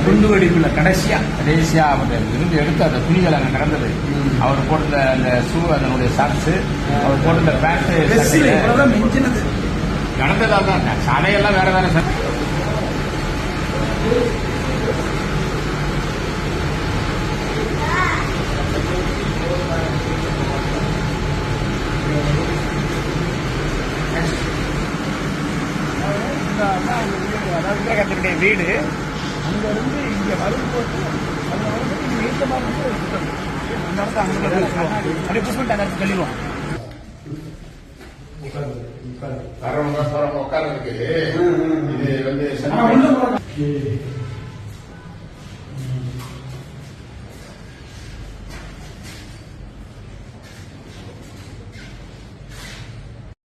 குண்டுவெடிப்புல கடைசியா இருந்து எடுத்து அந்த துணிகள் அங்க நடந்தது. அவர் போட்டிருந்த அந்த ஷூ, அதனுடைய சாக்ஸ், அவர் போட்டிருந்த பேண்ட் நடந்ததால் தான். சாலையெல்லாம் வேற வேற சார். அதாவது வீடு அங்க இருந்து இங்க வரும்போது அப்படியே புஷ் பண்ணிட்டு அந்த கழிவோம். உட்கார்ந்து இருக்கு. இது வந்து